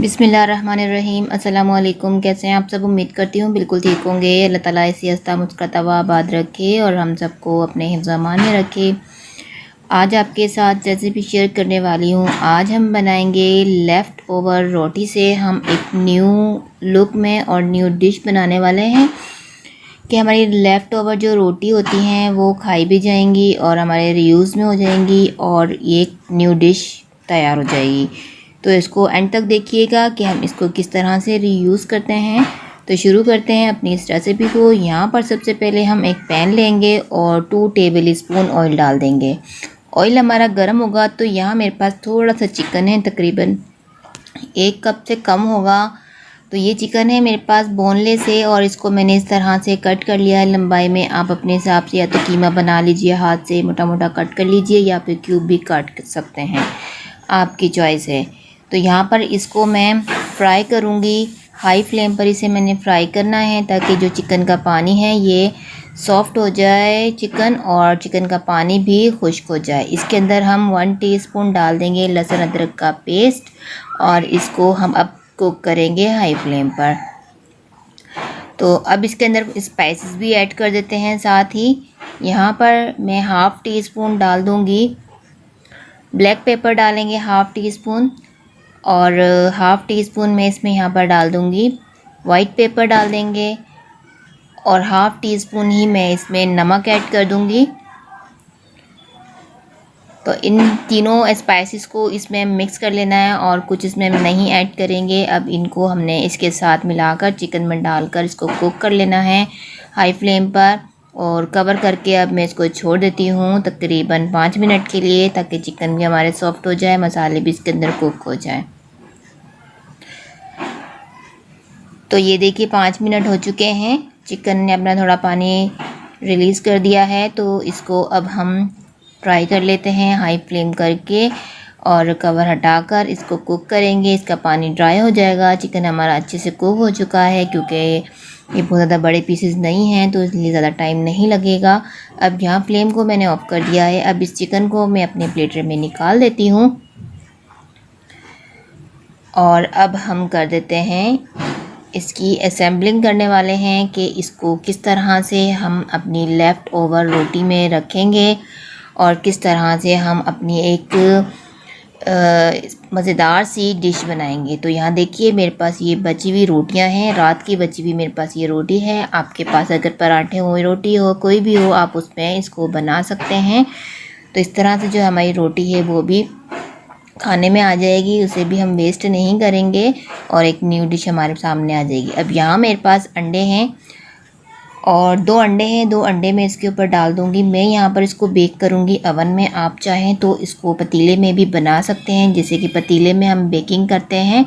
बिस्मिल्लाहिर्रहमानिर्रहीम। अस्सलामु अलैकुम। कैसे हैं आप सब? उम्मीद करती हूँ बिल्कुल ठीक होंगे। अल्लाह ताला ऐसी हंसता मुस्कुराता हुआ आबाद रखे और हम सबको अपने हिफ्ज़-ए-अमान में रखे। आज आपके साथ रेसिपी शेयर करने वाली हूँ। आज हम बनाएंगे लेफ़्ट ओवर रोटी से हम एक न्यू लुक में और न्यू डिश बनाने वाले हैं कि हमारी लेफ़्ट ओवर जो रोटी होती हैं वो खाई भी जाएंगी और हमारे रीयूज़ में हो जाएंगी और ये एक न्यू डिश तैयार हो जाएगी। तो इसको एंड तक देखिएगा कि हम इसको किस तरह से रीयूज़ करते हैं। तो शुरू करते हैं अपनी इस रेसिपी को। यहाँ पर सबसे पहले हम एक पैन लेंगे और 2 टेबल स्पून ऑयल डाल देंगे। ऑयल हमारा गर्म होगा तो यहाँ मेरे पास थोड़ा सा चिकन है, तकरीबन 1 कप से कम होगा। तो ये चिकन है मेरे पास बोनलेस है और इसको मैंने इस तरह से कट कर लिया है लंबाई में। आप अपने हिसाब से या तो कीमा बना लीजिए, हाथ से मोटा मोटा कट कर लीजिए या फिर क्यूब भी काट सकते हैं, आपकी चॉइस है। तो यहाँ पर इसको मैं फ्राई करूँगी। हाई फ्लेम पर इसे मैंने फ्राई करना है ताकि जो चिकन का पानी है ये सॉफ़्ट हो जाए चिकन और चिकन का पानी भी खुश्क हो जाए। इसके अंदर हम 1 टीस्पून डाल देंगे लहसुन अदरक का पेस्ट और इसको हम अब कुक करेंगे हाई फ्लेम पर। तो अब इसके अंदर स्पाइसेस भी ऐड कर देते हैं साथ ही। यहाँ पर मैं हाफ़ टी स्पून डाल दूँगी ब्लैक पेपर, डालेंगे हाफ़ टी स्पून और हाफ़ टी स्पून में इसमें यहाँ पर डाल दूँगी वाइट पेपर डाल देंगे और हाफ़ टी स्पून ही मैं इसमें नमक ऐड कर दूँगी। तो इन तीनों स्पाइसेस को इसमें मिक्स कर लेना है और कुछ इसमें नहीं ऐड करेंगे। अब इनको हमने इसके साथ मिलाकर चिकन में डालकर इसको कुक कर लेना है हाई फ्लेम पर और कवर करके अब मैं इसको छोड़ देती हूँ तकरीबन 5 मिनट के लिए ताकि चिकन भी हमारे सॉफ्ट हो जाए, मसाले भी इसके अंदर कुक हो जाए। तो ये देखिए 5 मिनट हो चुके हैं, चिकन ने अपना थोड़ा पानी रिलीज़ कर दिया है। तो इसको अब हम फ्राई कर लेते हैं हाई फ्लेम करके और कवर हटाकर इसको कुक करेंगे। इसका पानी ड्राई हो जाएगा। चिकन हमारा अच्छे से कुक हो चुका है क्योंकि ये बहुत ज़्यादा बड़े पीसेस नहीं हैं तो इसलिए ज़्यादा टाइम नहीं लगेगा। अब यहाँ फ्लेम को मैंने ऑफ़ कर दिया है। अब इस चिकन को मैं अपने प्लेटर में निकाल देती हूँ और अब हम कर देते हैं इसकी असेंबलिंग करने वाले हैं कि इसको किस तरह से हम अपनी लेफ़्ट ओवर रोटी में रखेंगे और किस तरह से हम अपनी एक मज़ेदार सी डिश बनाएंगे। तो यहाँ देखिए मेरे पास ये बची हुई रोटियां हैं, रात की बची हुई मेरे पास ये रोटी है। आपके पास अगर पराठे हो, रोटी हो, कोई भी हो, आप उसमें इसको बना सकते हैं। तो इस तरह से जो हमारी रोटी है वो भी खाने में आ जाएगी, उसे भी हम वेस्ट नहीं करेंगे और एक न्यू डिश हमारे सामने आ जाएगी। अब यहाँ मेरे पास अंडे हैं और 2 अंडे हैं, 2 अंडे मैं इसके ऊपर डाल दूँगी। मैं यहाँ पर इसको बेक करूँगी ओवन में। आप चाहें तो इसको पतीले में भी बना सकते हैं, जैसे कि पतीले में हम बेकिंग करते हैं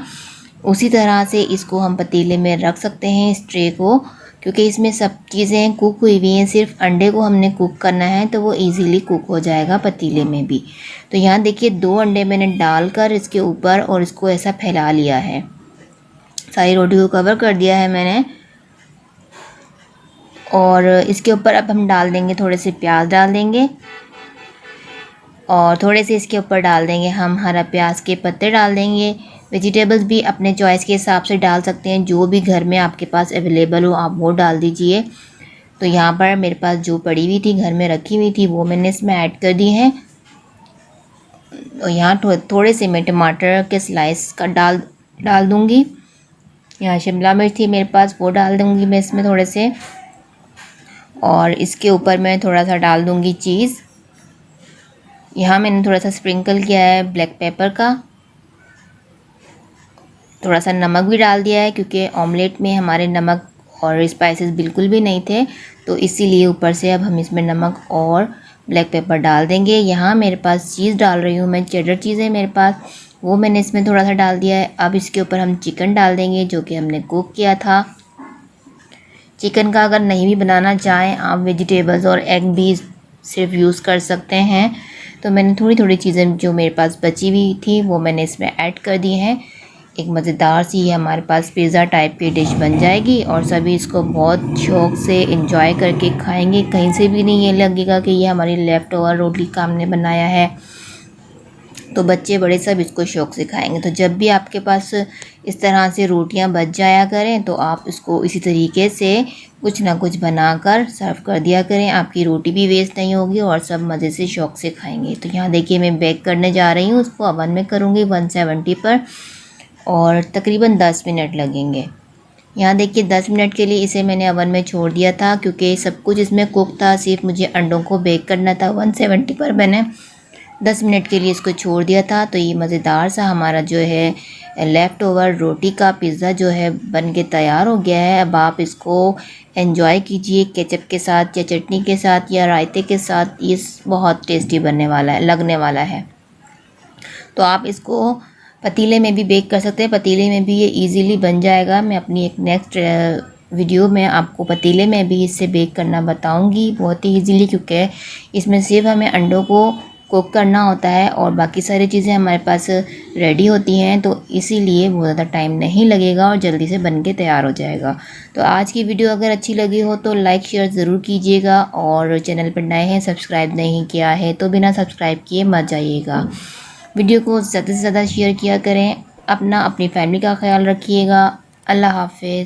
उसी तरह से इसको हम पतीले में रख सकते हैं इस ट्रे को, क्योंकि इसमें सब चीज़ें कुक हुई हुई हैं। सिर्फ अंडे को हमने कुक करना है तो वो इजीली कुक हो जाएगा पतीले में भी। तो यहाँ देखिए 2 अंडे मैंने डालकर इसके ऊपर और इसको ऐसा फैला लिया है। सारी रोटी को कवर कर दिया है मैंने और इसके ऊपर अब हम डाल देंगे थोड़े से प्याज डाल देंगे और थोड़े से इसके ऊपर डाल देंगे हम हरा प्याज के पत्ते डाल देंगे। वेजिटेबल्स भी अपने चॉइस के हिसाब से डाल सकते हैं, जो भी घर में आपके पास अवेलेबल हो आप वो डाल दीजिए। तो यहाँ पर मेरे पास जो पड़ी हुई थी घर में रखी हुई थी वो मैंने इसमें ऐड कर दी है। और यहाँ थोड़े से मैं टमाटर के स्लाइस का डाल दूँगी। यहाँ शिमला मिर्च थी मेरे पास वो डाल दूँगी मैं इसमें थोड़े से और इसके ऊपर मैं थोड़ा सा डाल दूँगी चीज़। यहाँ मैंने थोड़ा सा स्प्रिंकल किया है ब्लैक पेपर का, थोड़ा सा नमक भी डाल दिया है क्योंकि ऑमलेट में हमारे नमक और स्पाइसेस बिल्कुल भी नहीं थे, तो इसीलिए ऊपर से अब हम इसमें नमक और ब्लैक पेपर डाल देंगे। यहाँ मेरे पास चीज़ डाल रही हूँ मैं, चेडर चीज़ है मेरे पास, वो मैंने इसमें थोड़ा सा डाल दिया है। अब इसके ऊपर हम चिकन डाल देंगे जो कि हमने कुक किया था। चिकन का अगर नहीं भी बनाना चाहें आप वेजिटेबल्स और एग भी सिर्फ यूज़ कर सकते हैं। तो मैंने थोड़ी थोड़ी चीज़ें जो मेरे पास बची हुई थी वो मैंने इसमें ऐड कर दी हैं। एक मज़ेदार सी हमारे पास पिज़्ज़ा टाइप की डिश बन जाएगी और सभी इसको बहुत शौक़ से एंजॉय करके खाएंगे। कहीं से भी नहीं ये लगेगा कि ये हमारी लेफ़्ट ओवर रोटी का हमने बनाया है। तो बच्चे बड़े सब इसको शौक़ से खाएंगे। तो जब भी आपके पास इस तरह से रोटियां बच जाया करें तो आप इसको इसी तरीके से कुछ ना कुछ बनाकर सर्व कर दिया करें। आपकी रोटी भी वेस्ट नहीं होगी और सब मज़े से शौक़ से खाएंगे। तो यहाँ देखिए मैं बेक करने जा रही हूँ, उसको ओवन में करूँगी 170 पर और तकरीबन 10 मिनट लगेंगे। यहाँ देखिए 10 मिनट के लिए इसे मैंने ओवन में छोड़ दिया था क्योंकि सब कुछ इसमें कुक था, सिर्फ मुझे अंडों को बेक करना था। 170 पर मैंने 10 मिनट के लिए इसको छोड़ दिया था। तो ये मज़ेदार सा हमारा जो है लेफ़्ट ओवर रोटी का पिज़्ज़ा जो है बन के तैयार हो गया है। अब आप इसको एंजॉय कीजिए केचप के साथ या चटनी के साथ या रायते के साथ। ये बहुत टेस्टी बनने वाला है, लगने वाला है। तो आप इसको पतीले में भी बेक कर सकते हैं, पतीले में भी ये इजीली बन जाएगा। मैं अपनी एक नेक्स्ट वीडियो में आपको पतीले में भी इसे बेक करना बताऊंगी बहुत ही इजीली, क्योंकि इसमें सिर्फ हमें अंडों को कुक करना होता है और बाकी सारी चीज़ें हमारे पास रेडी होती हैं। तो इसीलिए बहुत ज़्यादा टाइम नहीं लगेगा और जल्दी से बन के तैयार हो जाएगा। तो आज की वीडियो अगर अच्छी लगी हो तो लाइक शेयर ज़रूर कीजिएगा और चैनल पर नए हैं सब्सक्राइब नहीं किया है तो बिना सब्सक्राइब किए मत जाइएगा। वीडियो को ज़्यादा से ज़्यादा शेयर किया करें। अपनी फैमिली का ख्याल रखिएगा। अल्लाह हाफ़िज़।